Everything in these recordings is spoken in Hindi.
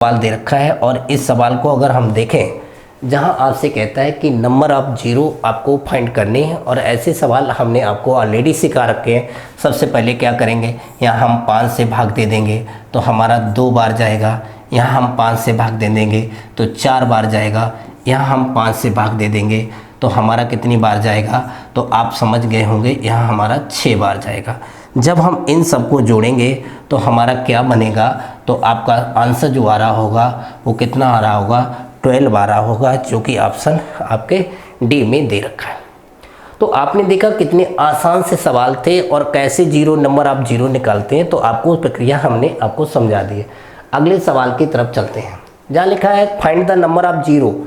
सवाल दे रखा है और इस सवाल को अगर हम देखें जहां आपसे कहता है कि नंबर ऑफ जीरो आपको फाइंड करने हैं और ऐसे सवाल हमने आपको ऑलरेडी सिखा रखे हैं। सबसे पहले क्या करेंगे, यहाँ हम 5 से भाग दे देंगे तो हमारा 2 बार जाएगा। यहाँ हम 5 से भाग दे देंगे तो 4 बार जाएगा। यहाँ हम 5 से भाग दे देंगे तो हमारा कितनी बार जाएगा, तो आप समझ गए होंगे, यहाँ हमारा 6 बार जाएगा। जब हम इन सबको जोड़ेंगे तो हमारा क्या बनेगा, तो आपका आंसर जो आ रहा होगा वो कितना आ रहा होगा, 12 आ रहा होगा, जो कि ऑप्शन आपके डी में दे रखा है। तो आपने देखा कितने आसान से सवाल थे और कैसे जीरो नंबर आप जीरो निकालते हैं, तो आपको प्रक्रिया हमने आपको समझा दी है। अगले सवाल की तरफ चलते हैं, जहाँ लिखा है find the number of zero.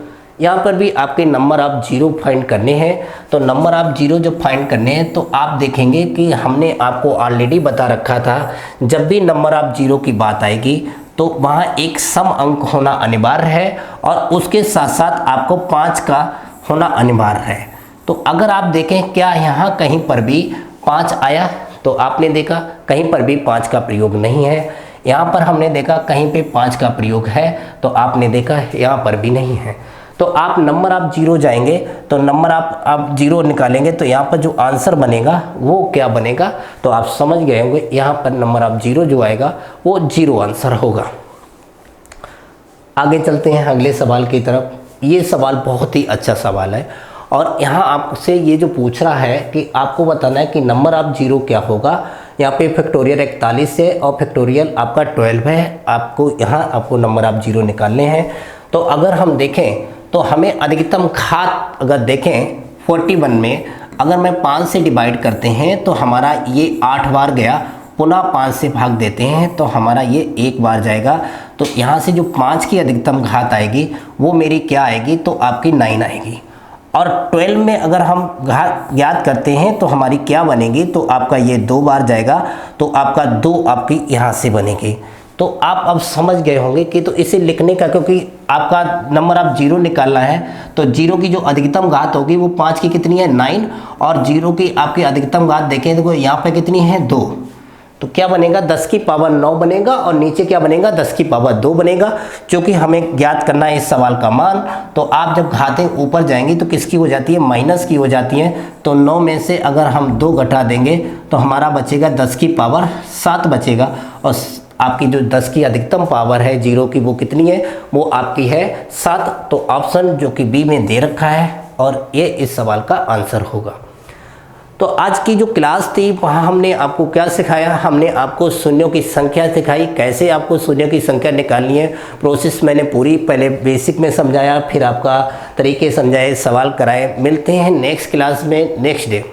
यहाँ पर भी आपके नंबर ऑफ जीरो फाइंड करने हैं। तो नंबर ऑफ जीरो जब फाइंड करने हैं तो आप देखेंगे कि हमने आपको ऑलरेडी बता रखा था, जब भी नंबर ऑफ जीरो की बात आएगी तो वहाँ एक सम अंक होना अनिवार्य है और उसके साथ साथ आपको 5 का होना अनिवार्य है। तो अगर आप देखें क्या यहाँ कहीं पर भी 5 आया, तो आपने देखा कहीं पर भी 5 का प्रयोग नहीं है। यहाँ पर हमने देखा कहीं पे 5 का प्रयोग है, तो आपने देखा यहाँ पर भी नहीं है। तो आप नंबर ऑफ जीरो जाएंगे तो नंबर आप जीरो निकालेंगे तो यहाँ पर जो आंसर बनेगा वो क्या बनेगा, तो आप समझ गए होंगे, यहाँ पर नंबर ऑफ जीरो जो आएगा वो जीरो आंसर होगा। आगे चलते हैं अगले सवाल की तरफ। ये सवाल बहुत ही अच्छा सवाल है और यहाँ आपसे ये जो पूछ रहा है कि आपको बताना है कि नंबर ऑफ जीरो क्या होगा। यहाँ पे फैक्टोरियल 41 है और फैक्टोरियल आपका 12 है। आपको यहाँ आपको नंबर ऑफ जीरो निकालने हैं। तो अगर हम देखें तो हमें अधिकतम घात अगर देखें 41 में अगर मैं 5 से डिवाइड करते हैं तो हमारा ये 8 बार गया, पुनः 5 से भाग देते हैं तो हमारा ये 1 बार जाएगा। तो यहाँ से जो 5 की अधिकतम घात आएगी वो मेरी क्या आएगी, तो आपकी 9 आएगी। और 12 में अगर हम घात याद करते हैं तो हमारी क्या बनेगी, तो आपका ये 2 बार जाएगा, तो आपका 2 आपकी यहाँ से बनेगी। तो आप अब समझ गए होंगे कि तो इसे लिखने का, क्योंकि आपका नंबर ऑफ जीरो निकालना है तो जीरो की जो अधिकतम घात होगी वो 5 की कितनी है, 9, और जीरो की आपकी अधिकतम घात देखें तो यहाँ पे कितनी है, 2। तो क्या बनेगा, 10 की पावर 9 बनेगा और नीचे क्या बनेगा, 10 की पावर 2 बनेगा, क्योंकि हमें ज्ञात करना है इस सवाल का मान। तो आप जब घातें ऊपर जाएंगी तो किसकी हो जाती है, माइनस की हो जाती है। तो 9 में से अगर हम 2 घटा देंगे तो हमारा बचेगा 10 की पावर 7 बचेगा, और आपकी जो 10 की अधिकतम पावर है जीरो की वो कितनी है, वो आपकी है 7। तो ऑप्शन जो कि बी में दे रखा है और ये इस सवाल का आंसर होगा। तो आज की जो क्लास थी वहाँ हमने आपको क्या सिखाया, हमने आपको शून्यों की संख्या सिखाई, कैसे आपको शून्यों की संख्या निकालनी है। प्रोसेस मैंने पूरी पहले बेसिक में समझाया, फिर आपका तरीके समझाए, सवाल कराए। मिलते हैं नेक्स्ट क्लास में नेक्स्ट डे।